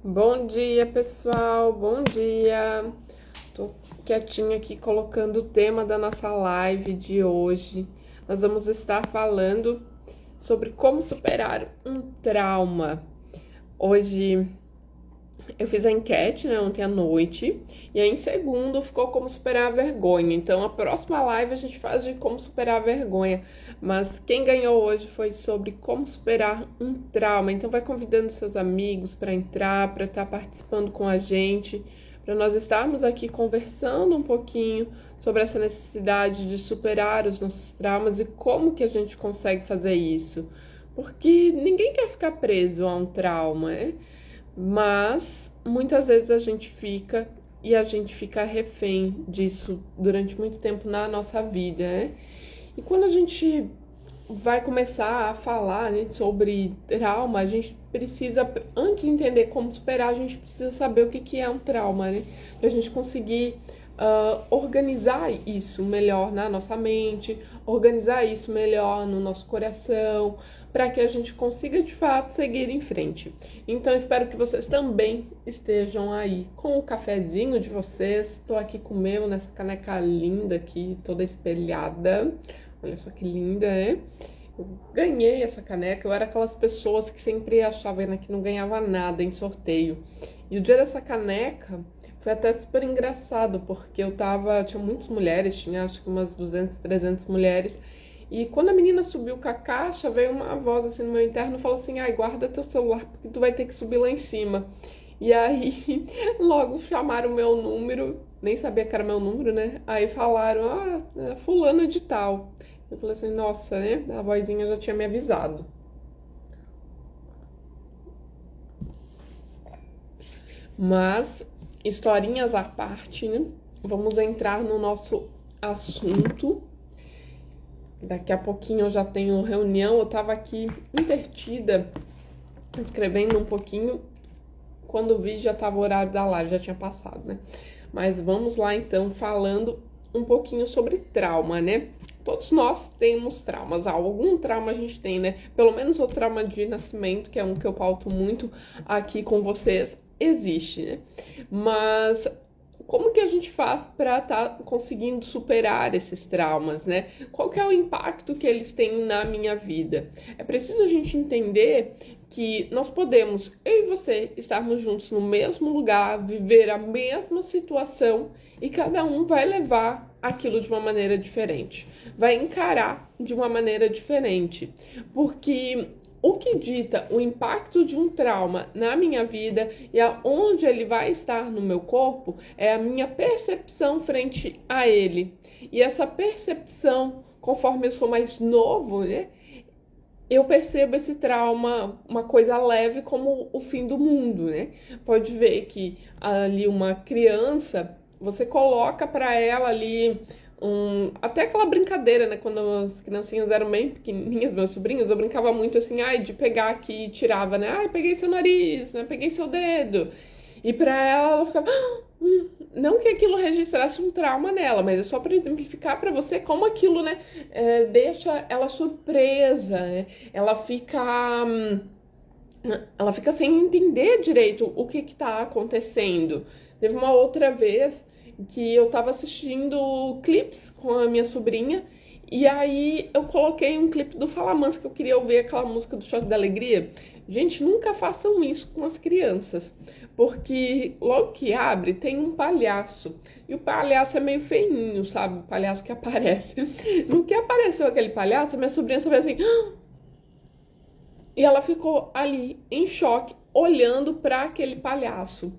Bom dia, pessoal. Bom dia. Tô quietinha aqui colocando o tema da nossa live de hoje. Nós vamos estar falando sobre como superar um trauma. Hoje eu fiz a enquete, né, ontem à noite, e aí em segundo ficou como superar a vergonha. Então a próxima live a gente faz de como superar a vergonha, mas quem ganhou hoje foi sobre como superar um trauma. Então vai convidando seus amigos para entrar, para estar participando com a gente, para nós estarmos aqui conversando um pouquinho sobre essa necessidade de superar os nossos traumas e como que a gente consegue fazer isso. Porque ninguém quer ficar preso a um trauma, né? Mas muitas vezes a gente fica refém disso durante muito tempo na nossa vida, né? E quando a gente vai começar a falar, né, sobre trauma, a gente precisa, antes de entender como superar, a gente precisa saber o que é um trauma, né? Pra gente conseguir organizar isso melhor na nossa mente, organizar isso melhor no nosso coração, para que a gente consiga de fato seguir em frente. Então espero que vocês também estejam aí com o cafezinho de vocês. Estou aqui com o meu nessa caneca linda aqui, toda espelhada. Olha só que linda, né? Eu ganhei essa caneca. Eu era aquelas pessoas que sempre achavam que não ganhava nada em sorteio. E o dia dessa caneca foi até super engraçado, porque tinha muitas mulheres, tinha acho que umas 200, 300 mulheres. E quando a menina subiu com a caixa, veio uma voz assim no meu interno e falou assim: ai, guarda teu celular porque tu vai ter que subir lá em cima. E aí, logo chamaram o meu número, nem sabia que era meu número, né? Aí falaram: é fulano de tal. Eu falei assim: nossa, né? A vozinha já tinha me avisado. Mas, historinhas à parte, né? Vamos entrar no nosso assunto. Daqui a pouquinho eu já tenho reunião. Eu tava aqui intertida, escrevendo um pouquinho. Quando vi, já tava o horário da live, já tinha passado, né? Mas vamos lá, então, falando um pouquinho sobre trauma, né? Todos nós temos traumas. Algum trauma a gente tem, né? Pelo menos o trauma de nascimento, que é um que eu pauto muito aqui com vocês, existe, né? Mas como que a gente faz para estar conseguindo superar esses traumas, né? Qual que é o impacto que eles têm na minha vida? É preciso a gente entender que nós podemos, eu e você, estarmos juntos no mesmo lugar, viver a mesma situação e cada um vai levar aquilo de uma maneira diferente, vai encarar de uma maneira diferente, porque o que dita o impacto de um trauma na minha vida e aonde ele vai estar no meu corpo é a minha percepção frente a ele. E essa percepção, conforme eu sou mais novo, né, eu percebo esse trauma, uma coisa leve, como o fim do mundo, né? Pode ver que ali uma criança, você coloca para ela ali até aquela brincadeira, né? Quando as criancinhas eram bem pequenininhas, meus sobrinhos, eu brincava muito assim, de pegar aqui e tirava, né? Peguei seu nariz, né? Peguei seu dedo. E pra ela ficava... Não que aquilo registrasse um trauma nela, mas é só para exemplificar para você como aquilo, né, deixa ela surpresa, né? Ela fica sem entender direito o que tá acontecendo. Teve uma outra vez que eu tava assistindo clipes com a minha sobrinha e aí eu coloquei um clipe do Fala Mansa que eu queria ouvir aquela música do Choque da Alegria. Gente, nunca façam isso com as crianças, porque logo que abre tem um palhaço. E o palhaço é meio feinho, sabe? O palhaço que aparece. No que apareceu aquele palhaço, minha sobrinha só veio assim... E ela ficou ali em choque, olhando para aquele palhaço.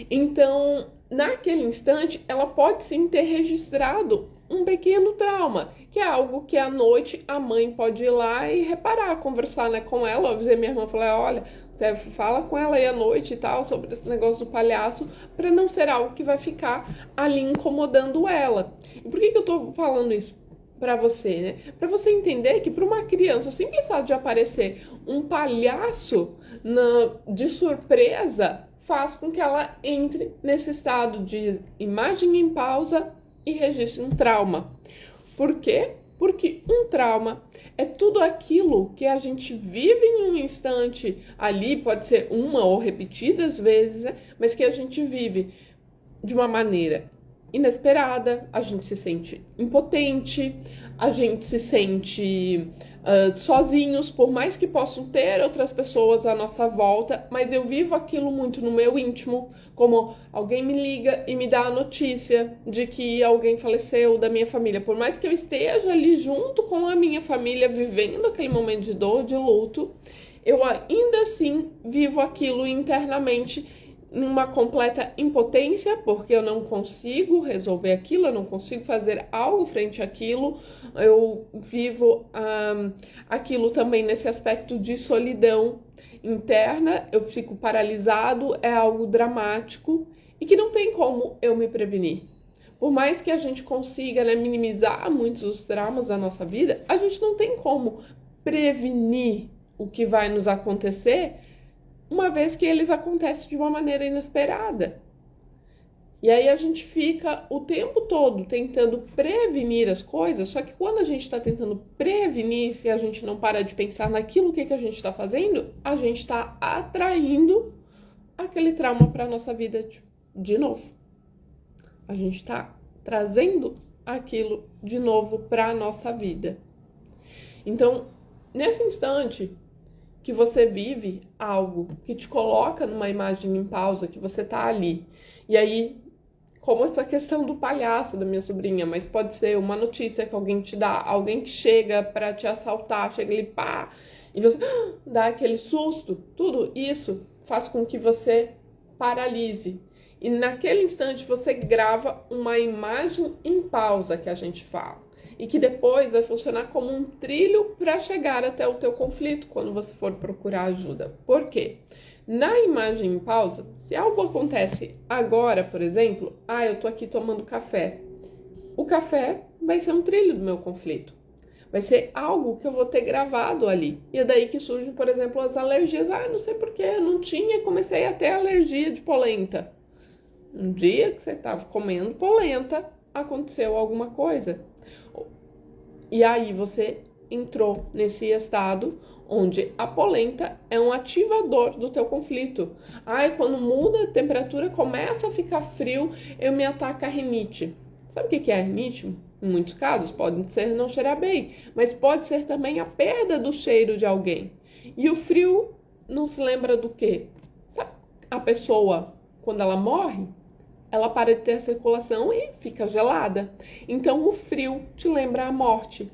Então, naquele instante, ela pode sim ter registrado um pequeno trauma, que é algo que à noite a mãe pode ir lá e reparar, conversar, né, com ela. Eu avisei minha irmã, falei: olha, você fala com ela aí à noite e tal, sobre esse negócio do palhaço, para não ser algo que vai ficar ali incomodando ela. E por que eu tô falando isso para você, né? Para você entender que para uma criança, o simples fato de aparecer um palhaço de surpresa faz com que ela entre nesse estado de imagem em pausa e registre um trauma. Por quê? Porque um trauma é tudo aquilo que a gente vive em um instante ali, pode ser uma ou repetidas vezes, né? Mas que a gente vive de uma maneira inesperada, a gente se sente impotente, a gente se sente sozinhos, por mais que possam ter outras pessoas à nossa volta, mas eu vivo aquilo muito no meu íntimo, como alguém me liga e me dá a notícia de que alguém faleceu da minha família, por mais que eu esteja ali junto com a minha família, vivendo aquele momento de dor, de luto, eu ainda assim vivo aquilo internamente numa completa impotência, porque eu não consigo resolver aquilo, eu não consigo fazer algo frente àquilo, eu vivo aquilo também nesse aspecto de solidão interna, eu fico paralisado, é algo dramático e que não tem como eu me prevenir. Por mais que a gente consiga, né, minimizar muitos dos traumas da nossa vida, a gente não tem como prevenir o que vai nos acontecer, uma vez que eles acontecem de uma maneira inesperada. E aí a gente fica o tempo todo tentando prevenir as coisas, só que quando a gente está tentando prevenir, se a gente não para de pensar naquilo que a gente está fazendo, a gente está atraindo aquele trauma para a nossa vida de novo. A gente está trazendo aquilo de novo para a nossa vida. Então, nesse instante que você vive algo que te coloca numa imagem em pausa, que você tá ali, e aí, como essa questão do palhaço da minha sobrinha, mas pode ser uma notícia que alguém te dá, alguém que chega para te assaltar, chega ali, pá, e você dá aquele susto, tudo isso faz com que você paralise. E naquele instante você grava uma imagem em pausa, que a gente fala, e que depois vai funcionar como um trilho para chegar até o teu conflito quando você for procurar ajuda. Por quê? Na imagem em pausa, se algo acontece agora, por exemplo, eu tô aqui tomando café. O café vai ser um trilho do meu conflito. Vai ser algo que eu vou ter gravado ali. E é daí que surgem, por exemplo, as alergias. Não sei porquê, não tinha, comecei a ter alergia de polenta. Um dia que você estava comendo polenta, aconteceu alguma coisa. E aí você entrou nesse estado onde a polenta é um ativador do teu conflito. Quando muda a temperatura, começa a ficar frio, eu me ataca a rinite. Sabe o que é a rinite? Em muitos casos, pode ser não cheirar bem, mas pode ser também a perda do cheiro de alguém. E o frio nos lembra do quê? Sabe a pessoa, quando ela morre, ela para de ter circulação e fica gelada. Então, o frio te lembra a morte.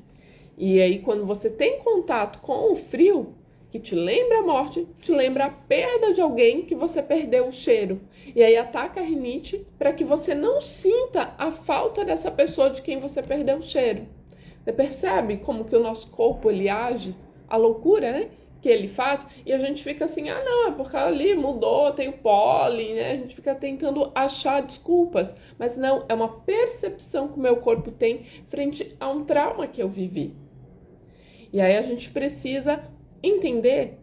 E aí, quando você tem contato com o frio, que te lembra a morte, te lembra a perda de alguém que você perdeu o cheiro. E aí, ataca a rinite para que você não sinta a falta dessa pessoa de quem você perdeu o cheiro. Você percebe como que o nosso corpo, ele age? A loucura, né? Que ele faz, e a gente fica assim, não, é porque ali mudou, tem o pólen, né? A gente fica tentando achar desculpas, mas não, é uma percepção que o meu corpo tem frente a um trauma que eu vivi. E aí a gente precisa entender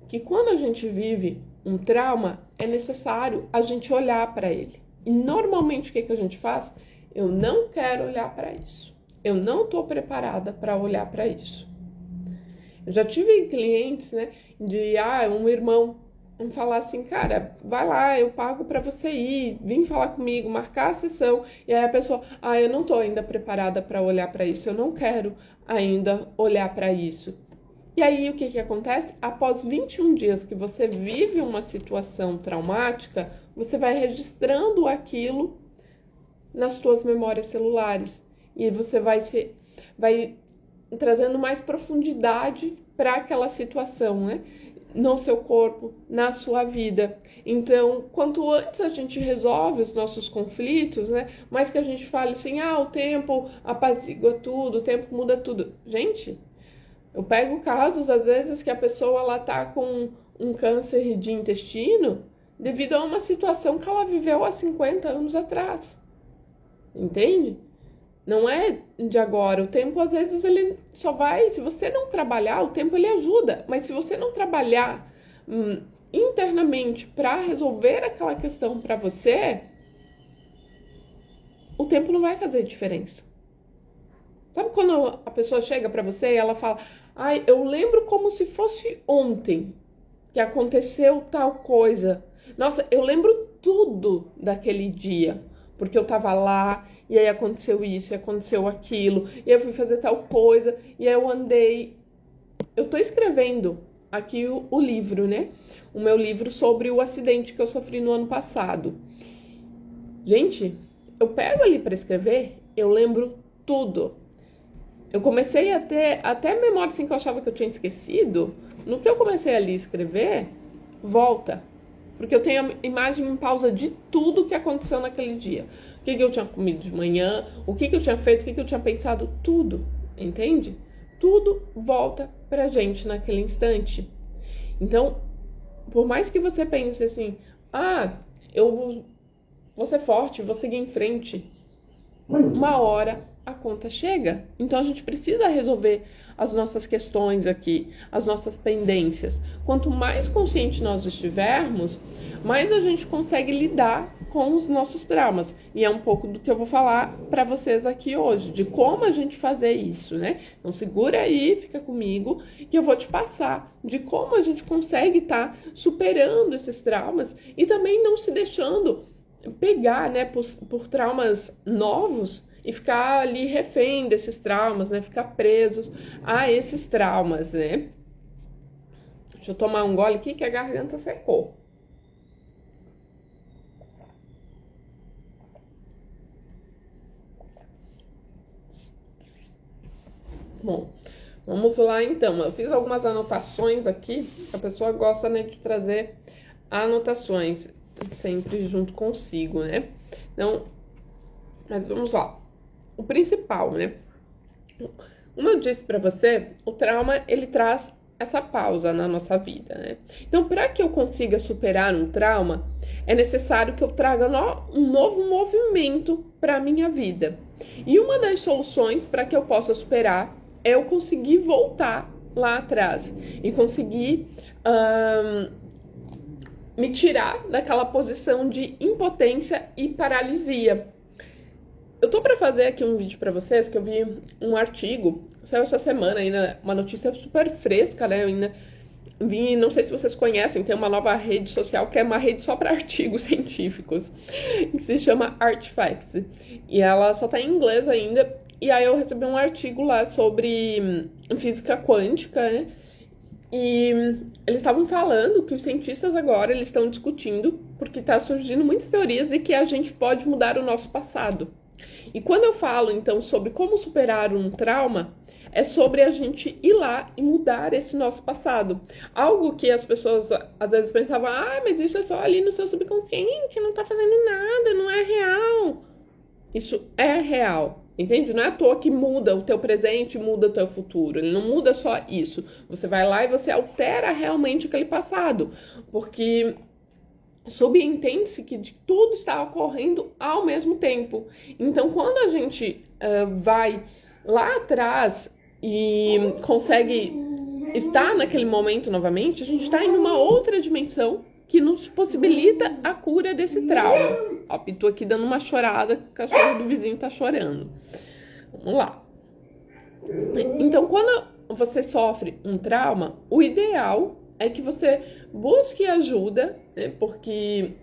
que quando a gente vive um trauma, é necessário a gente olhar para ele. E normalmente o que a gente faz? Eu não quero olhar para isso. Eu não estou preparada para olhar para isso. Eu já tive clientes, né, de um irmão falar assim, cara, vai lá, eu pago para você ir, vem falar comigo, marcar a sessão. E aí a pessoa, eu não tô ainda preparada para olhar para isso, eu não quero ainda olhar para isso. E aí o que acontece? Após 21 dias que você vive uma situação traumática, você vai registrando aquilo nas suas memórias celulares e você vai trazendo mais profundidade para aquela situação, né? No seu corpo, na sua vida. Então, quanto antes a gente resolve os nossos conflitos, né? Mais que a gente fale assim, o tempo apazigua tudo, o tempo muda tudo. Gente, eu pego casos, às vezes, que a pessoa ela tá com um câncer de intestino devido a uma situação que ela viveu há 50 anos atrás. Entende? Não é de agora. O tempo, às vezes, ele só vai... Se você não trabalhar, o tempo ele ajuda. Mas se você não trabalhar internamente para resolver aquela questão para você, o tempo não vai fazer diferença. Sabe quando a pessoa chega pra você e ela fala: ai, eu lembro como se fosse ontem que aconteceu tal coisa. Nossa, eu lembro tudo daquele dia, porque eu tava lá, e aí aconteceu isso, e aconteceu aquilo, e eu fui fazer tal coisa, e aí eu andei. Eu tô escrevendo aqui o livro, né? O meu livro sobre o acidente que eu sofri no ano passado. Gente, eu pego ali pra escrever, eu lembro tudo. Eu comecei a ter até memória assim que eu achava que eu tinha esquecido. No que eu comecei ali a escrever, volta. Porque eu tenho a imagem em pausa de tudo que aconteceu naquele dia. O que eu tinha comido de manhã, o que eu tinha feito, o que eu tinha pensado, tudo. Entende? Tudo volta pra gente naquele instante. Então, por mais que você pense assim, ah, eu vou ser forte, vou seguir em frente. Uma hora a conta chega. Então a gente precisa resolver as nossas questões aqui, as nossas pendências. Quanto mais consciente nós estivermos, mais a gente consegue lidar com os nossos traumas. E é um pouco do que eu vou falar para vocês aqui hoje, de como a gente fazer isso, né? Então segura aí, fica comigo, que eu vou te passar de como a gente consegue estar superando esses traumas e também não se deixando pegar, né, por traumas novos e ficar ali refém desses traumas, né, ficar presos a esses traumas, né. Deixa eu tomar um gole aqui que a garganta secou. Bom, vamos lá então. Eu fiz algumas anotações aqui. A pessoa gosta, né, de trazer anotações sempre junto consigo, né? Então, mas vamos lá. O principal, né? Como eu disse para você, o trauma ele traz essa pausa na nossa vida, né? Então, para que eu consiga superar um trauma, é necessário que eu traga um novo movimento para minha vida. E uma das soluções para que eu possa superar é eu conseguir voltar lá atrás e conseguir me tirar daquela posição de impotência e paralisia. Eu tô para fazer aqui um vídeo para vocês que eu vi um artigo, saiu essa semana ainda, uma notícia super fresca, né? Eu ainda vi, não sei se vocês conhecem, tem uma nova rede social que é uma rede só para artigos científicos, que se chama Artifacts. E ela só tá em inglês ainda. E aí eu recebi um artigo lá sobre física quântica, né? E eles estavam falando que os cientistas agora eles estão discutindo, porque está surgindo muitas teorias de que a gente pode mudar o nosso passado. E quando eu falo, então, sobre como superar um trauma, é sobre a gente ir lá e mudar esse nosso passado. Algo que as pessoas às vezes pensavam, ah, mas isso é só ali no seu subconsciente, não tá fazendo nada, não é real. Isso é real, entende? Não é à toa que muda o teu presente, muda o teu futuro. Ele não muda só isso. Você vai lá e você altera realmente aquele passado, porque subentende-se que tudo está ocorrendo ao mesmo tempo. Então, quando a gente vai lá atrás e consegue estar naquele momento novamente, a gente está em uma outra dimensão que nos possibilita a cura desse trauma. Ó, tô aqui dando uma chorada, o cachorro do vizinho tá chorando. Vamos lá. Então, quando você sofre um trauma, o ideal é que você busque ajuda, né? Porque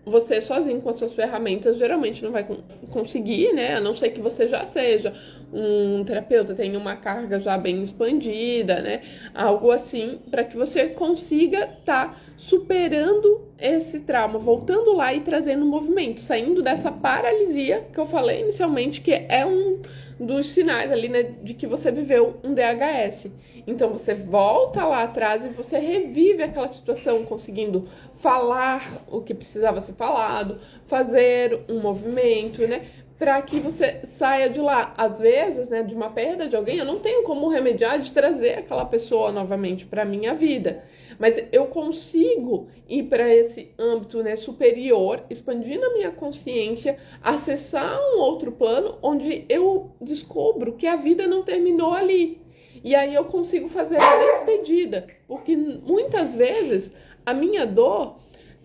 você sozinho com as suas ferramentas geralmente não vai conseguir, né? A não ser que você já seja um terapeuta, tenha uma carga já bem expandida, né? Algo assim, para que você consiga estar superando esse trauma, voltando lá e trazendo movimento, saindo dessa paralisia que eu falei inicialmente, que é um dos sinais ali, né, de que você viveu um DHS. Então você volta lá atrás e você revive aquela situação, conseguindo falar o que precisava ser falado, fazer um movimento, né, para que você saia de lá. Às vezes, né, de uma perda de alguém, eu não tenho como remediar de trazer aquela pessoa novamente para minha vida, mas eu consigo ir para esse âmbito, né, superior, expandindo a minha consciência, acessar um outro plano onde eu descubro que a vida não terminou ali. E aí eu consigo fazer a despedida, porque muitas vezes a minha dor,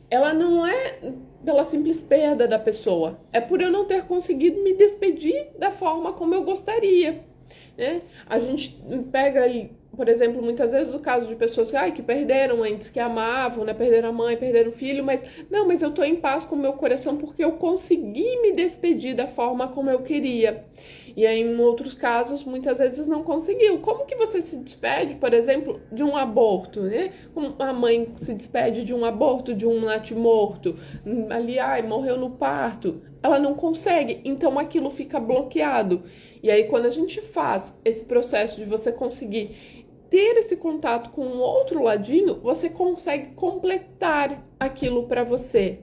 ela não é pela simples perda da pessoa, é por eu não ter conseguido me despedir da forma como eu gostaria. né? A gente pega aí, por exemplo, muitas vezes o caso de pessoas que perderam entes que amavam, né? Perderam a mãe, perderam o filho, mas eu tô em paz com o meu coração porque eu consegui me despedir da forma como eu queria. E aí, em outros casos, muitas vezes não conseguiu. Como que você se despede, por exemplo, de um aborto, né? Como a mãe se despede de um aborto, de um natimorto, ali, morreu no parto. Ela não consegue, então aquilo fica bloqueado. E aí, quando a gente faz esse processo de você conseguir ter esse contato com um outro ladinho, você consegue completar aquilo para você.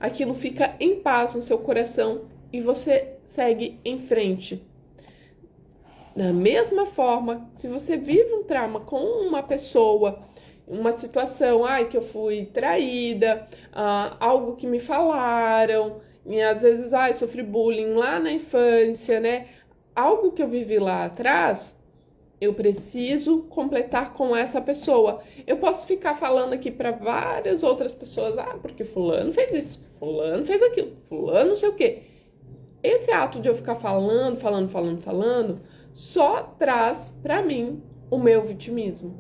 Aquilo fica em paz no seu coração e você segue em frente. Da mesma forma, se você vive um trauma com uma pessoa, uma situação, que eu fui traída, algo que me falaram, e às vezes, sofri bullying lá na infância, né? Algo que eu vivi lá atrás, eu preciso completar com essa pessoa. Eu posso ficar falando aqui para várias outras pessoas, porque fulano fez isso, fulano fez aquilo, fulano não sei o quê. Esse ato de eu ficar falando, só traz pra mim o meu vitimismo.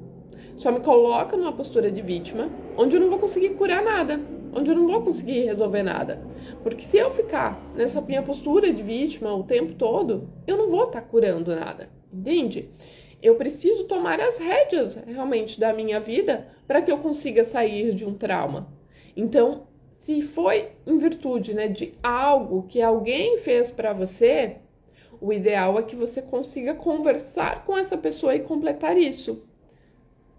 Só me coloca numa postura de vítima, onde eu não vou conseguir curar nada, onde eu não vou conseguir resolver nada. Porque se eu ficar nessa minha postura de vítima o tempo todo, eu não vou estar curando nada, entende? Eu preciso tomar as rédeas realmente da minha vida para que eu consiga sair de um trauma. Então, se foi em virtude, né, de algo que alguém fez para você, o ideal é que você consiga conversar com essa pessoa e completar isso.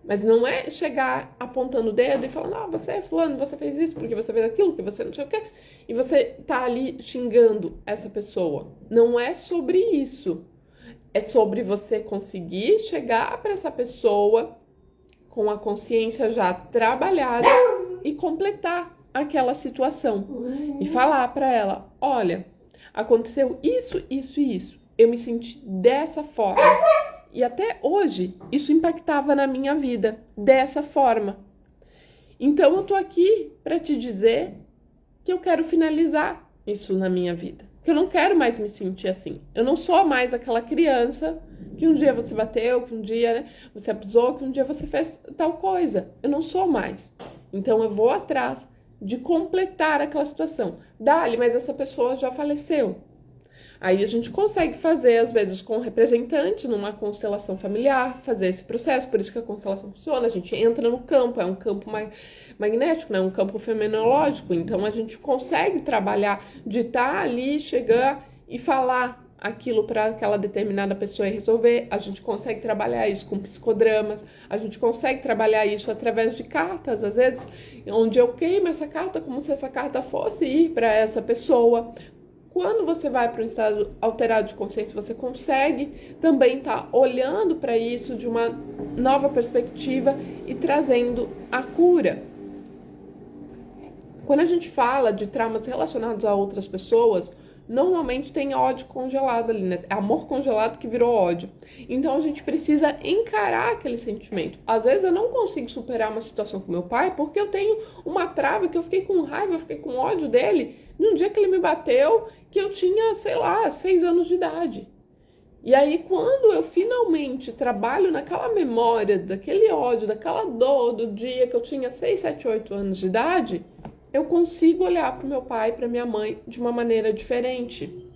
Mas não é chegar apontando o dedo e falando, você é fulano, você fez isso, porque você fez aquilo, que você não sei o quê. E você tá ali xingando essa pessoa. Não é sobre isso. É sobre você conseguir chegar para essa pessoa com a consciência já trabalhada e completar aquela situação e falar para ela, olha, aconteceu isso, isso e isso. Eu me senti dessa forma. E até hoje, isso impactava na minha vida dessa forma. Então, eu tô aqui para te dizer que eu quero finalizar isso na minha vida. Que eu não quero mais me sentir assim. Eu não sou mais aquela criança que um dia você bateu, que um dia, né, você abusou, que um dia você fez tal coisa. Eu não sou mais. Então, eu vou atrás de completar aquela situação. Dali, mas essa pessoa já faleceu. Aí a gente consegue fazer, às vezes, com representante numa constelação familiar, fazer esse processo, por isso que a constelação funciona. A gente entra no campo, é um campo magnético, né? Um campo fenomenológico. Então a gente consegue trabalhar de estar ali, chegar e falar aquilo para aquela determinada pessoa e resolver. A gente consegue trabalhar isso com psicodramas, a gente consegue trabalhar isso através de cartas, às vezes, onde eu queimo essa carta como se essa carta fosse ir para essa pessoa. Quando você vai para um estado alterado de consciência, você consegue também estar olhando para isso de uma nova perspectiva e trazendo a cura. Quando a gente fala de traumas relacionados a outras pessoas, normalmente tem ódio congelado ali, né? É amor congelado que virou ódio. Então a gente precisa encarar aquele sentimento. Às vezes eu não consigo superar uma situação com meu pai porque eu tenho uma trava que eu fiquei com raiva, eu fiquei com ódio dele num dia que ele me bateu, que eu tinha, 6 anos de idade. E aí, quando eu finalmente trabalho naquela memória, daquele ódio, daquela dor do dia que eu tinha 6, 7, 8 anos de idade, eu consigo olhar para o meu pai e para minha mãe de uma maneira diferente.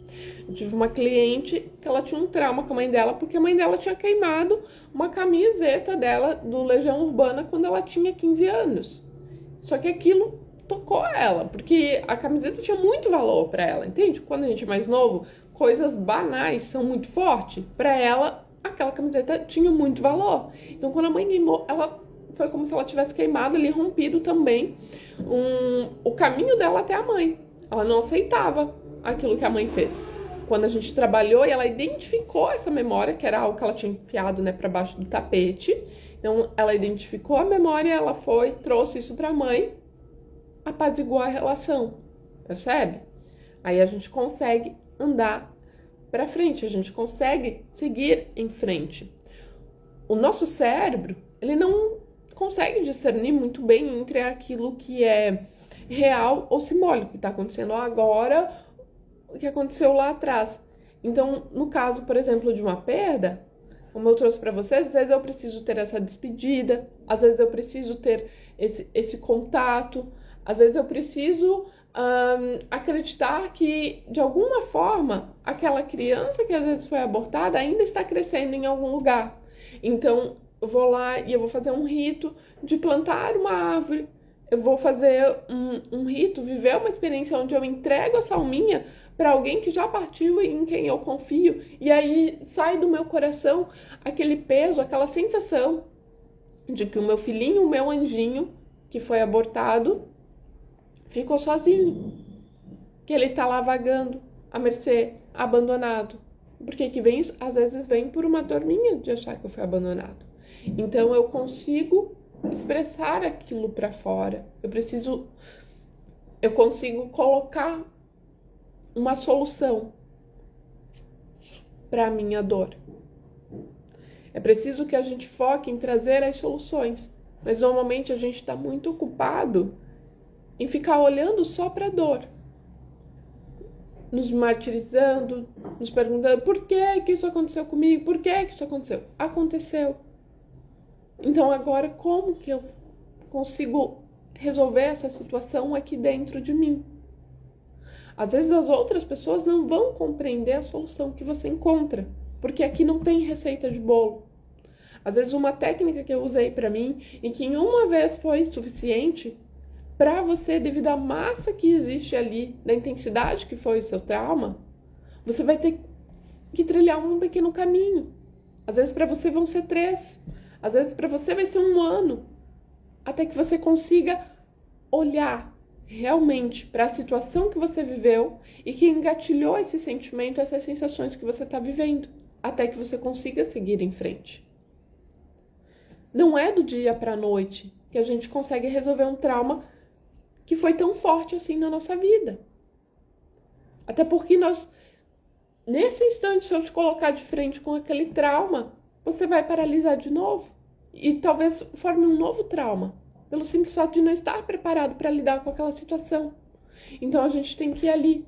Eu tive uma cliente que ela tinha um trauma com a mãe dela, porque a mãe dela tinha queimado uma camiseta dela do Legião Urbana quando ela tinha 15 anos. Só que aquilo tocou ela, porque a camiseta tinha muito valor para ela, entende? Quando a gente é mais novo, coisas banais são muito fortes. Para ela, aquela camiseta tinha muito valor. Então, quando a mãe queimou, ela foi como se ela tivesse queimado ali, rompido também o caminho dela até a mãe. Ela não aceitava aquilo que a mãe fez. Quando a gente trabalhou e ela identificou essa memória, que era algo que ela tinha enfiado, né, para baixo do tapete. Então, ela identificou a memória, ela foi, trouxe isso para a mãe, apaziguar a relação, percebe? Aí a gente consegue andar para frente, a gente consegue seguir em frente. O nosso cérebro, ele não consegue discernir muito bem entre aquilo que é real ou simbólico, que está acontecendo agora, o que aconteceu lá atrás. Então, no caso, por exemplo, de uma perda, como eu trouxe para vocês, às vezes eu preciso ter essa despedida, às vezes eu preciso ter esse contato, às vezes eu preciso acreditar que, de alguma forma, aquela criança que às vezes foi abortada ainda está crescendo em algum lugar. Então, eu vou lá e eu vou fazer um rito de plantar uma árvore, eu vou fazer um rito, viver uma experiência onde eu entrego essa alminha para alguém que já partiu e em quem eu confio, e aí sai do meu coração aquele peso, aquela sensação de que o meu filhinho, o meu anjinho, que foi abortado, ficou sozinho, que ele tá lá vagando, à mercê, abandonado. Por que vem isso? Às vezes vem por uma dor minha de achar que eu fui abandonado. Então eu consigo expressar aquilo para fora. Eu consigo colocar uma solução para a minha dor. É preciso que a gente foque em trazer as soluções, mas normalmente a gente está muito ocupado em ficar olhando só para a dor, nos martirizando, nos perguntando por que isso aconteceu comigo, por que isso aconteceu? Aconteceu. Então agora como que eu consigo resolver essa situação aqui dentro de mim? Às vezes as outras pessoas não vão compreender a solução que você encontra, porque aqui não tem receita de bolo. Às vezes uma técnica que eu usei para mim e que em uma vez foi suficiente para você, devido à massa que existe ali, da intensidade que foi o seu trauma, você vai ter que trilhar um pequeno caminho. Às vezes para você vão ser 3, às vezes para você vai ser 1 ano, até que você consiga olhar realmente para a situação que você viveu e que engatilhou esse sentimento, essas sensações que você está vivendo, até que você consiga seguir em frente. Não é do dia para a noite que a gente consegue resolver um trauma que foi tão forte assim na nossa vida. Até porque nesse instante, se eu te colocar de frente com aquele trauma, você vai paralisar de novo e talvez forme um novo trauma, pelo simples fato de não estar preparado para lidar com aquela situação. Então a gente tem que ir ali,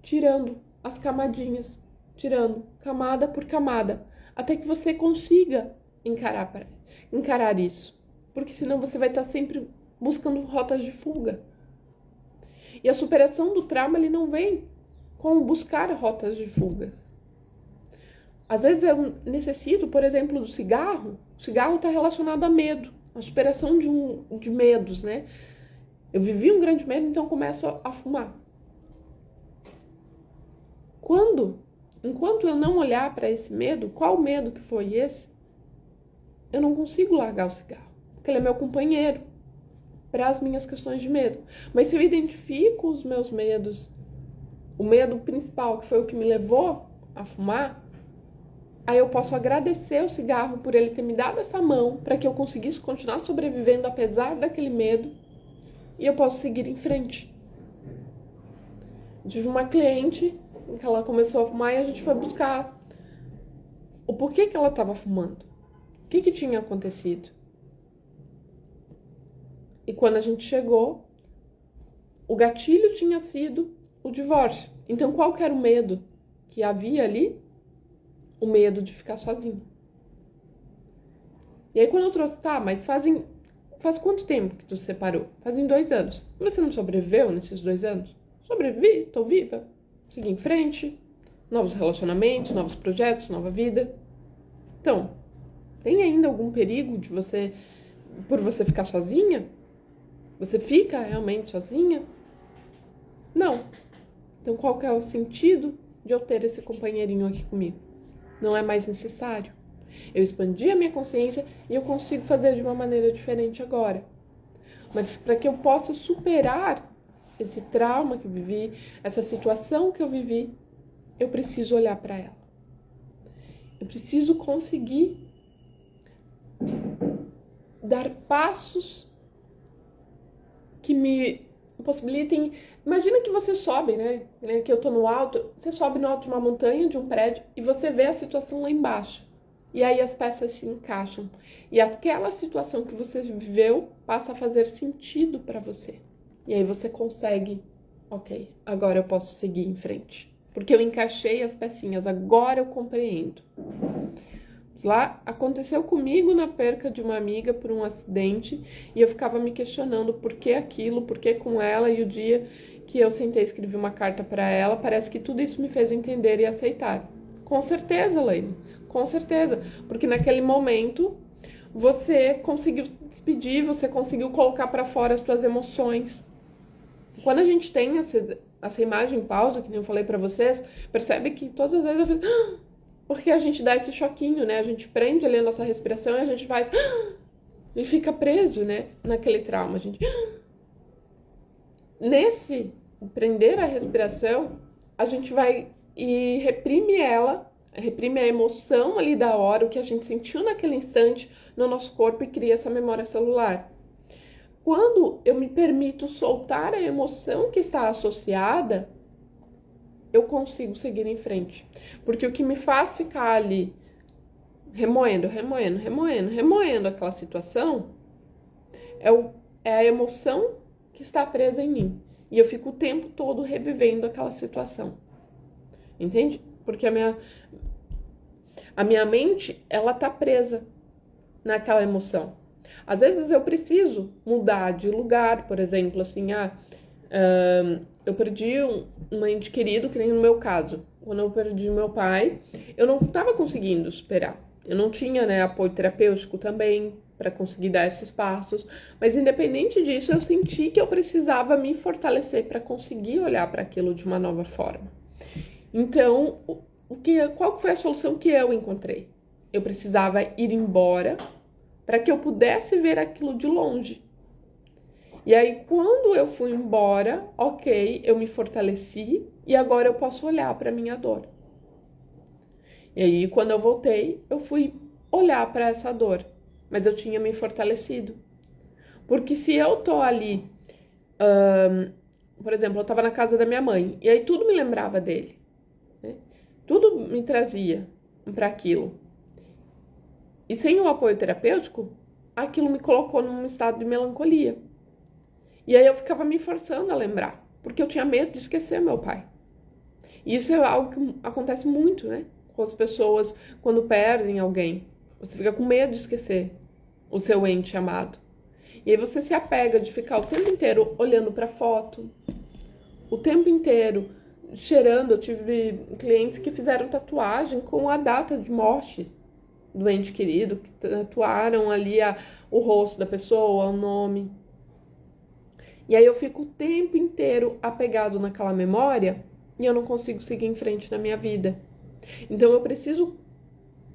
tirando as camadinhas, tirando camada por camada, até que você consiga encarar isso. Porque senão você vai estar sempre buscando rotas de fuga. E a superação do trauma, ele não vem com buscar rotas de fuga. Às vezes eu necessito, por exemplo, do cigarro. O cigarro está relacionado a medo, a superação de medos, né? Eu vivi um grande medo, então eu começo a fumar. Enquanto eu não olhar para esse medo, qual medo que foi esse, eu não consigo largar o cigarro, porque ele é meu companheiro para as minhas questões de medo. Mas se eu identifico os meus medos, o medo principal, que foi o que me levou a fumar, aí eu posso agradecer o cigarro por ele ter me dado essa mão para que eu conseguisse continuar sobrevivendo apesar daquele medo, e eu posso seguir em frente. Tive uma cliente que ela começou a fumar e a gente foi buscar o porquê que ela estava fumando, o que tinha acontecido. E quando a gente chegou, o gatilho tinha sido o divórcio. Então, qual que era o medo que havia ali? O medo de ficar sozinha. E aí, quando eu trouxe, tá, mas faz quanto tempo que tu se separou? Fazem 2 anos. E você não sobreviveu nesses 2 anos? Sobrevivi, tô viva. Segui em frente, novos relacionamentos, novos projetos, nova vida. Então, tem ainda algum perigo por você ficar sozinha? Você fica realmente sozinha? Não. Então qual que é o sentido de eu ter esse companheirinho aqui comigo? Não é mais necessário. Eu expandi a minha consciência e eu consigo fazer de uma maneira diferente agora. Mas para que eu possa superar esse trauma que eu vivi, essa situação que eu vivi, eu preciso olhar para ela. Eu preciso conseguir dar passos que me possibilitem. Imagina que você sobe, né? Que eu tô no alto, você sobe no alto de uma montanha, de um prédio, e você vê a situação lá embaixo. E aí as peças se encaixam. E aquela situação que você viveu passa a fazer sentido para você. E aí você consegue, ok, agora eu posso seguir em frente. porque eu encaixei as pecinhas, agora eu compreendo. Lá aconteceu comigo na perca de uma amiga por um acidente e eu ficava me questionando por que aquilo, por que com ela, e o dia que eu sentei e escrevi uma carta para ela, parece que tudo isso me fez entender e aceitar. Com certeza, Leila, com certeza, porque naquele momento você conseguiu se despedir, você conseguiu colocar para fora as suas emoções. Quando a gente tem essa imagem em pausa, que nem eu falei para vocês, percebe que todas as vezes eu fiz... Porque a gente dá esse choquinho, né? A gente prende ali a nossa respiração e a gente faz... E fica preso, né? Naquele trauma. A gente... Nesse prender a respiração, a gente vai e reprime ela, reprime a emoção ali da hora, o que a gente sentiu naquele instante no nosso corpo e cria essa memória celular. Quando eu me permito soltar a emoção que está associada, eu consigo seguir em frente. Porque o que me faz ficar ali remoendo aquela situação é a emoção que está presa em mim. E eu fico o tempo todo revivendo aquela situação. Entende? Porque a minha mente, ela tá presa naquela emoção. Às vezes eu preciso mudar de lugar, por exemplo, assim, eu perdi um ente querido, que nem no meu caso. Quando eu perdi meu pai, eu não estava conseguindo superar. Eu não tinha, né, apoio terapêutico também para conseguir dar esses passos. Mas independente disso, eu senti que eu precisava me fortalecer para conseguir olhar para aquilo de uma nova forma. Então, qual foi a solução que eu encontrei? Eu precisava ir embora para que eu pudesse ver aquilo de longe. E aí, quando eu fui embora, ok, eu me fortaleci e agora eu posso olhar para minha dor. E aí, quando eu voltei, eu fui olhar para essa dor, mas eu tinha me fortalecido. Porque se eu tô ali, por exemplo, eu tava na casa da minha mãe, e aí tudo me lembrava dele, né? Tudo me trazia para aquilo. E sem o apoio terapêutico, aquilo me colocou num estado de melancolia. E aí eu ficava me forçando a lembrar, porque eu tinha medo de esquecer meu pai. E isso é algo que acontece muito, né? Com as pessoas quando perdem alguém. Você fica com medo de esquecer o seu ente amado. E aí você se apega de ficar o tempo inteiro olhando para foto, o tempo inteiro cheirando. Eu tive clientes que fizeram tatuagem com a data de morte do ente querido, que tatuaram ali o rosto da pessoa, o nome. E aí eu fico o tempo inteiro apegado naquela memória e eu não consigo seguir em frente na minha vida. Então eu preciso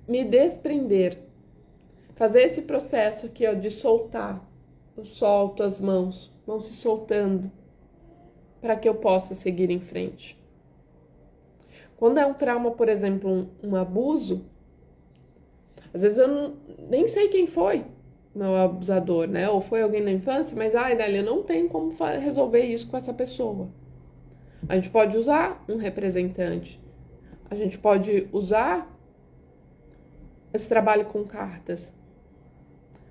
me desprender, fazer esse processo aqui, ó, de soltar. Eu solto as mãos, vão se soltando, para que eu possa seguir em frente. Quando é um trauma, por exemplo, um abuso, às vezes eu nem sei quem foi meu abusador, né? Ou foi alguém na infância, mas, Nélia, não tem como resolver isso com essa pessoa. A gente pode usar um representante. A gente pode usar esse trabalho com cartas.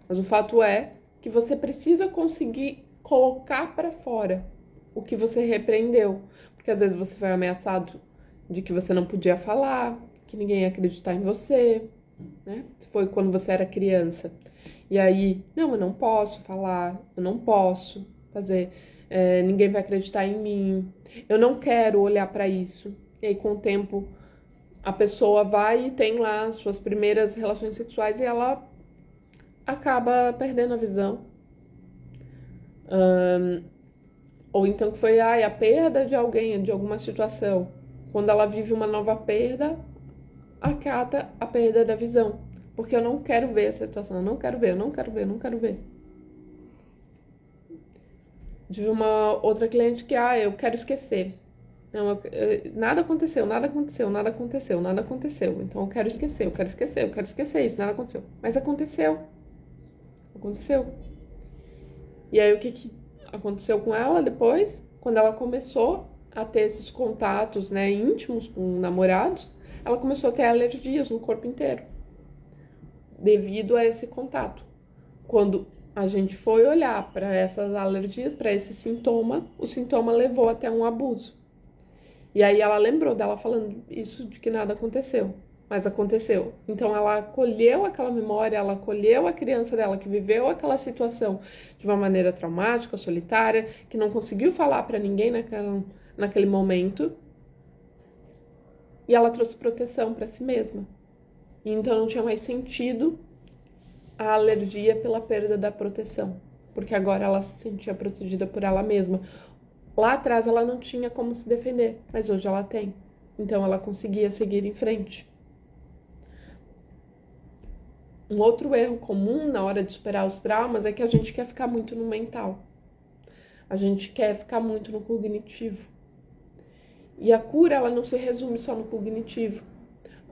Mas o fato é que você precisa conseguir colocar para fora o que você repreendeu. Porque às vezes você foi ameaçado de que você não podia falar, que ninguém ia acreditar em você, né? Foi quando você era criança. E aí, não, eu não posso falar, eu não posso fazer, ninguém vai acreditar em mim, eu não quero olhar para isso. E aí, com o tempo, a pessoa vai e tem lá suas primeiras relações sexuais e ela acaba perdendo a visão. Ou então que foi a perda de alguém, de alguma situação. Quando ela vive uma nova perda, acata a perda da visão. Porque eu não quero ver a situação, eu não quero ver. Tive uma outra cliente que, eu quero esquecer. Não, nada aconteceu. Então eu quero esquecer isso, nada aconteceu. Mas aconteceu. E aí o que aconteceu com ela depois? Quando ela começou a ter esses contatos, né, íntimos com namorados, ela começou a ter alergias no corpo inteiro, devido a esse contato. Quando a gente foi olhar para essas alergias, para esse sintoma, o sintoma levou até um abuso. E aí ela lembrou dela falando isso de que nada aconteceu, mas aconteceu. Então ela acolheu aquela memória, ela acolheu a criança dela que viveu aquela situação de uma maneira traumática, solitária, que não conseguiu falar para ninguém naquele momento. E ela trouxe proteção para si mesma. E então não tinha mais sentido a alergia pela perda da proteção, porque agora ela se sentia protegida por ela mesma. Lá atrás ela não tinha como se defender, mas hoje ela tem. Então ela conseguia seguir em frente. Um outro erro comum na hora de superar os traumas é que a gente quer ficar muito no mental. A gente quer ficar muito no cognitivo. E a cura, ela não se resume só no cognitivo.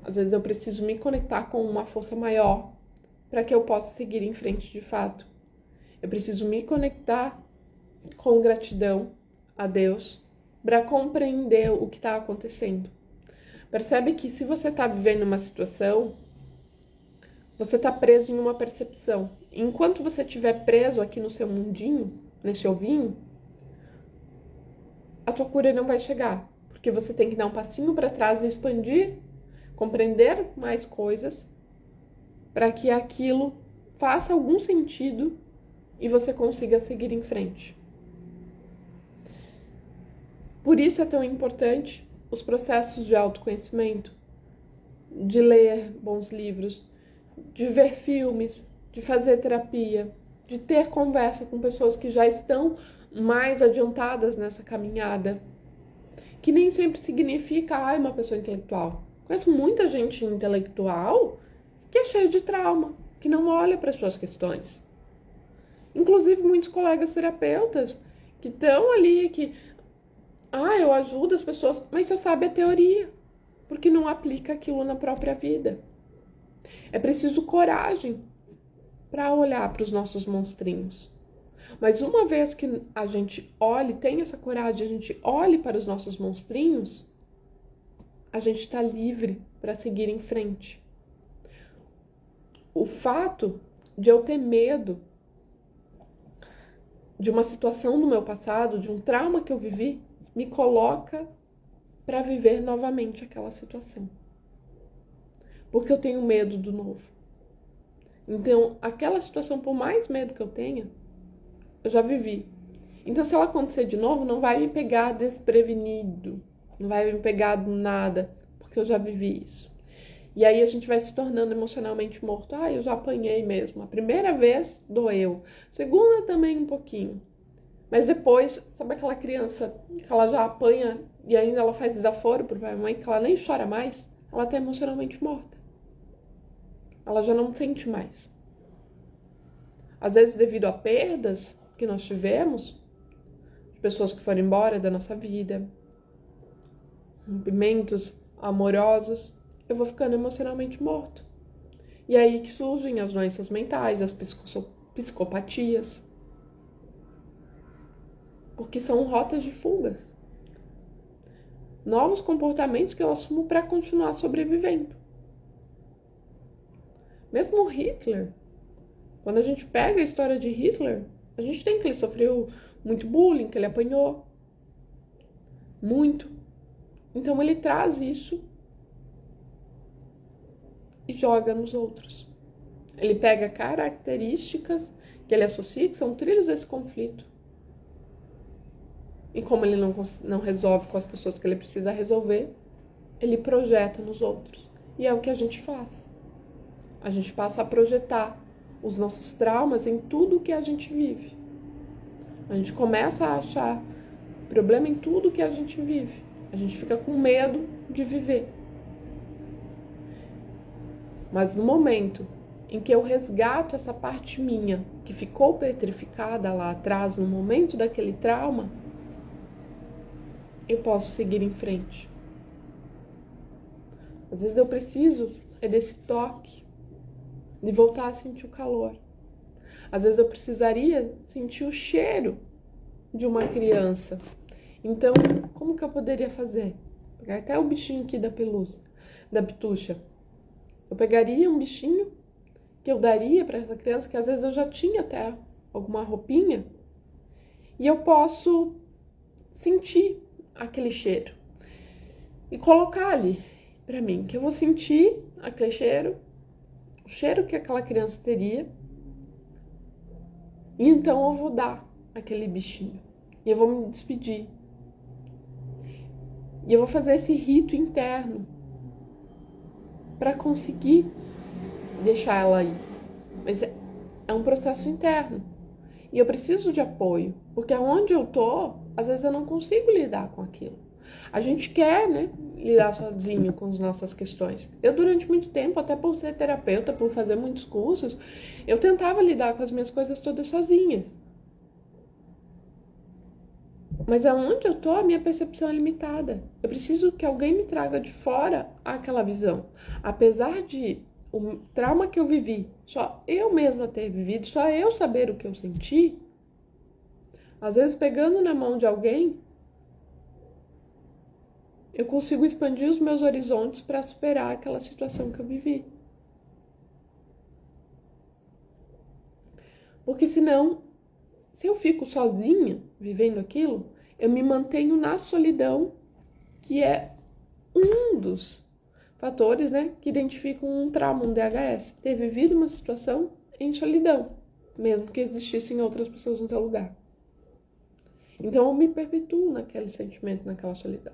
Às vezes eu preciso me conectar com uma força maior para que eu possa seguir em frente de fato. Eu preciso me conectar com gratidão a Deus para compreender o que está acontecendo. Percebe que se você está vivendo uma situação, você está preso em uma percepção. Enquanto você estiver preso aqui no seu mundinho, nesse ovinho, a tua cura não vai chegar. Porque você tem que dar um passinho para trás e expandir, compreender mais coisas, para que aquilo faça algum sentido e você consiga seguir em frente. Por isso é tão importante os processos de autoconhecimento, de ler bons livros, de ver filmes, de fazer terapia, de ter conversa com pessoas que já estão mais adiantadas nessa caminhada, que nem sempre significa, uma pessoa intelectual. Conheço muita gente intelectual que é cheia de trauma, que não olha para as suas questões. Inclusive muitos colegas terapeutas que estão ali, que eu ajudo as pessoas, mas só sabe a teoria, porque não aplica aquilo na própria vida. É preciso coragem para olhar para os nossos monstrinhos. Mas uma vez que a gente olhe, tem essa coragem, a gente olhe para os nossos monstrinhos, a gente está livre para seguir em frente. O fato de eu ter medo de uma situação do meu passado, de um trauma que eu vivi, me coloca para viver novamente aquela situação. Porque eu tenho medo do novo. Então, aquela situação, por mais medo que eu tenha, eu já vivi. Então, se ela acontecer de novo, não vai me pegar desprevenido. Não vai me pegar do nada, porque eu já vivi isso. E aí a gente vai se tornando emocionalmente morto. Eu já apanhei mesmo. A primeira vez doeu. Segunda também um pouquinho. Mas depois, sabe aquela criança que ela já apanha e ainda ela faz desaforo pro pai e mãe, que ela nem chora mais? Ela tá emocionalmente morta. Ela já não sente mais. Às vezes, devido a perdas que nós tivemos, de pessoas que foram embora da nossa vida, rompimentos amorosos, eu vou ficando emocionalmente morto. E é aí que surgem as doenças mentais, as psicopatias. Porque são rotas de fuga. Novos comportamentos que eu assumo para continuar sobrevivendo. Mesmo Hitler, quando a gente pega a história de Hitler, a gente tem que ele sofreu muito bullying, que ele apanhou. Muito. Então ele traz isso e joga nos outros. Ele pega características que ele associa, que são trilhos desse conflito. E como ele não resolve com as pessoas que ele precisa resolver, ele projeta nos outros. E é o que a gente faz. A gente passa a projetar os nossos traumas em tudo que a gente vive. A gente começa a achar problema em tudo que a gente vive. A gente fica com medo de viver. Mas no momento em que eu resgato essa parte minha que ficou petrificada lá atrás, no momento daquele trauma, eu posso seguir em frente. Às vezes eu preciso desse toque, de voltar a sentir o calor. Às vezes eu precisaria sentir o cheiro de uma criança. Então, como que eu poderia fazer? Pegar até o bichinho aqui da pelúcia, da pitucha. Eu pegaria um bichinho que eu daria para essa criança, que às vezes eu já tinha até alguma roupinha, e eu posso sentir aquele cheiro. e colocar ali pra mim, que eu vou sentir aquele cheiro, o cheiro que aquela criança teria, e então eu vou dar aquele bichinho. E eu vou me despedir. E eu vou fazer esse rito interno para conseguir deixar ela aí. Mas é um processo interno. E eu preciso de apoio, porque aonde eu tô, às vezes eu não consigo lidar com aquilo. A gente quer, né, lidar sozinho com as nossas questões. Eu, durante muito tempo, até por ser terapeuta, por fazer muitos cursos, eu tentava lidar com as minhas coisas todas sozinha. Mas aonde eu tô, a minha percepção é limitada. Eu preciso que alguém me traga de fora aquela visão. Apesar de o trauma que eu vivi, só eu mesma ter vivido, só eu saber o que eu senti, às vezes pegando na mão de alguém, eu consigo expandir os meus horizontes para superar aquela situação que eu vivi. Porque senão, se eu fico sozinha vivendo aquilo, eu me mantenho na solidão, que é um dos fatores, né, que identificam um trauma, um DHS. Ter vivido uma situação em solidão, mesmo que existissem outras pessoas no teu lugar. Então eu me perpetuo naquele sentimento, naquela solidão.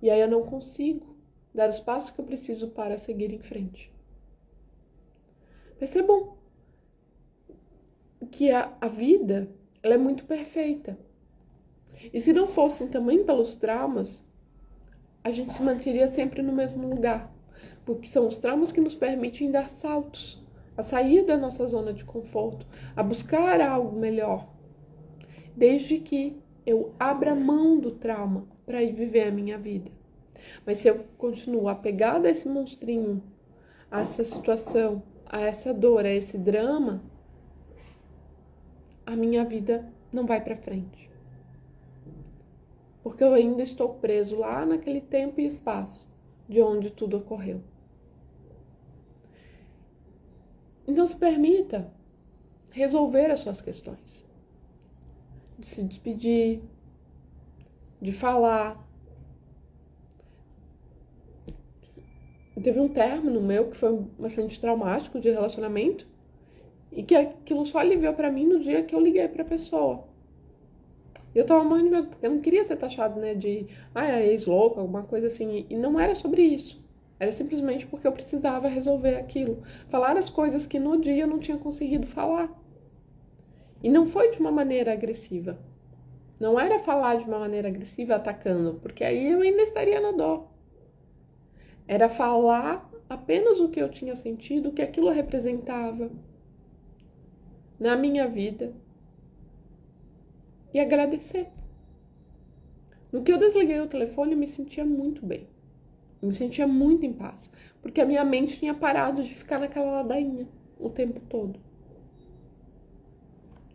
E aí eu não consigo dar os passos que eu preciso para seguir em frente. Percebam que a vida, ela é muito perfeita. E se não fossem também pelos traumas, a gente se manteria sempre no mesmo lugar. Porque são os traumas que nos permitem dar saltos, a sair da nossa zona de conforto, a buscar algo melhor. Desde que eu abra mão do trauma para ir viver a minha vida. Mas se eu continuo apegada a esse monstrinho, a essa situação, a essa dor, a esse drama, a minha vida não vai para frente. Porque eu ainda estou preso lá naquele tempo e espaço de onde tudo ocorreu. Então se permita resolver as suas questões. De se despedir, de falar. Teve um término meu que foi bastante traumático de relacionamento e que aquilo só aliviou pra mim no dia que eu liguei pra pessoa. Eu tava morrendo de medo, porque eu não queria ser taxado, né, de ex-louca, alguma coisa assim. E não era sobre isso. Era simplesmente porque eu precisava resolver aquilo. Falar as coisas que no dia eu não tinha conseguido falar. E não foi de uma maneira agressiva. Não era falar de uma maneira agressiva atacando, porque aí eu ainda estaria na dor. Era falar apenas o que eu tinha sentido, o que aquilo representava na minha vida. E agradecer. No que eu desliguei o telefone, eu me sentia muito bem. Eu me sentia muito em paz. Porque a minha mente tinha parado de ficar naquela ladainha o tempo todo.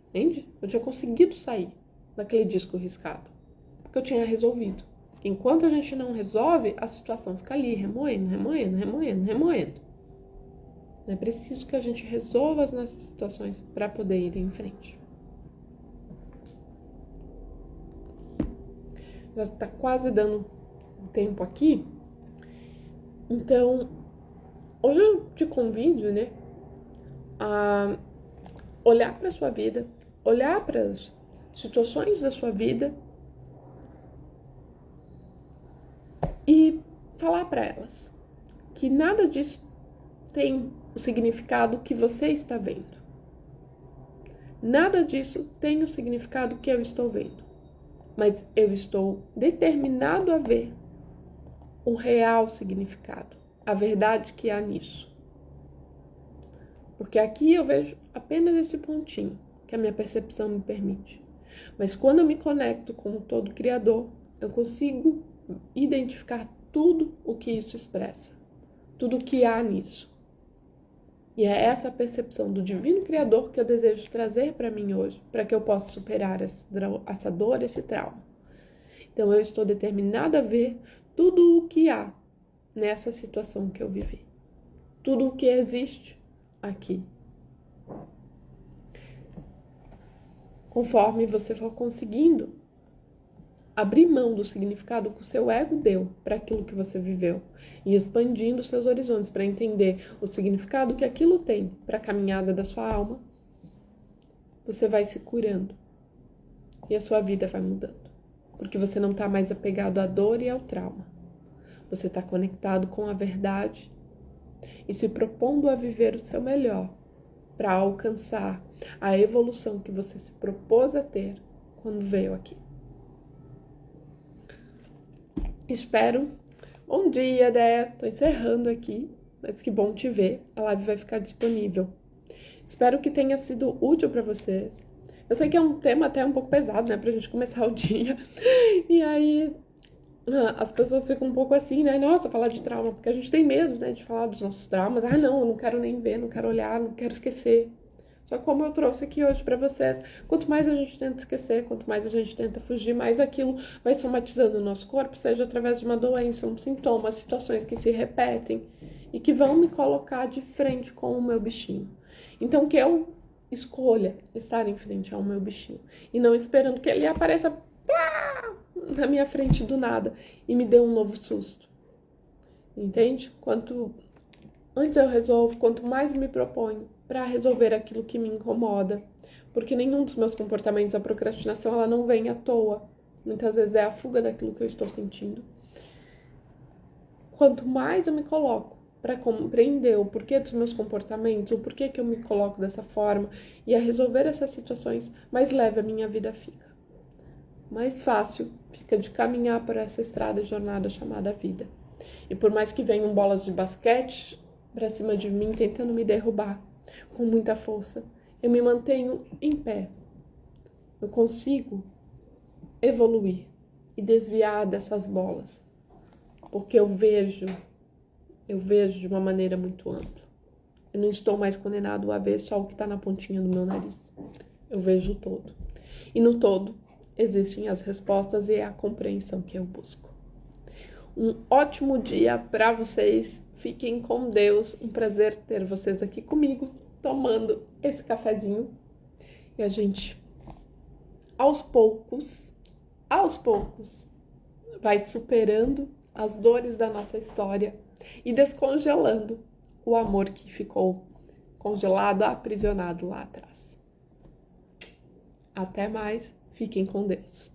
Entende? Eu tinha conseguido sair daquele disco riscado. Porque eu tinha resolvido. Enquanto a gente não resolve, a situação fica ali, remoendo, remoendo, remoendo, remoendo. É preciso que a gente resolva as nossas situações para poder ir em frente. Já está quase dando tempo aqui. Então, hoje eu te convido, né, a olhar para a sua vida, olhar para as situações da sua vida e falar para elas que nada disso tem o significado que você está vendo. Nada disso tem o significado que eu estou vendo. Mas eu estou determinado a ver o real significado, a verdade que há nisso. Porque aqui eu vejo apenas esse pontinho que a minha percepção me permite. Mas quando eu me conecto com o todo criador, eu consigo identificar tudo o que isso expressa, tudo o que há nisso. E é essa percepção do divino criador que eu desejo trazer para mim hoje, para que eu possa superar essa dor, esse trauma. Então eu estou determinada a ver tudo o que há nessa situação que eu vivi. Tudo o que existe aqui. Conforme você for conseguindo abrir mão do significado que o seu ego deu para aquilo que você viveu e expandindo os seus horizontes para entender o significado que aquilo tem para a caminhada da sua alma, você vai se curando e a sua vida vai mudando, porque você não está mais apegado à dor e ao trauma. Você está conectado com a verdade e se propondo a viver o seu melhor para alcançar a evolução que você se propôs a ter quando veio aqui. Espero. Bom dia, Dé. Tô encerrando aqui, mas que bom te ver. A live vai ficar disponível. Espero que tenha sido útil para vocês. Eu sei que é um tema até um pouco pesado, né, pra gente começar o dia. E aí as pessoas ficam um pouco assim, né? Nossa, falar de trauma, porque a gente tem medo, né, de falar dos nossos traumas. Ah, não, eu não quero nem ver, não quero olhar, não quero esquecer. Só como eu trouxe aqui hoje pra vocês, quanto mais a gente tenta esquecer, quanto mais a gente tenta fugir, mais aquilo vai somatizando o nosso corpo, seja através de uma doença, um sintoma, situações que se repetem e que vão me colocar de frente com o meu bichinho. Então, que eu escolha estar em frente ao meu bichinho e não esperando que ele apareça na minha frente do nada e me dê um novo susto. Entende? Quanto antes eu resolvo, quanto mais me proponho para resolver aquilo que me incomoda, porque nenhum dos meus comportamentos, a procrastinação, ela não vem à toa. Muitas vezes é a fuga daquilo que eu estou sentindo. Quanto mais eu me coloco para compreender o porquê dos meus comportamentos, o porquê que eu me coloco dessa forma e a resolver essas situações, mais leve a minha vida fica. Mais fácil fica de caminhar por essa estrada e jornada chamada vida. E por mais que venham bolas de basquete para cima de mim, tentando me derrubar com muita força, eu me mantenho em pé. Eu consigo evoluir e desviar dessas bolas, porque eu vejo de uma maneira muito ampla. Eu não estou mais condenado a ver só o que está na pontinha do meu nariz. Eu vejo o todo. E no todo existem as respostas e a compreensão que eu busco. Um ótimo dia para vocês. Fiquem com Deus. Um prazer ter vocês aqui comigo, tomando esse cafezinho. E a gente, aos poucos, vai superando as dores da nossa história e descongelando o amor que ficou congelado, aprisionado lá atrás. Até mais. Fiquem com Deus.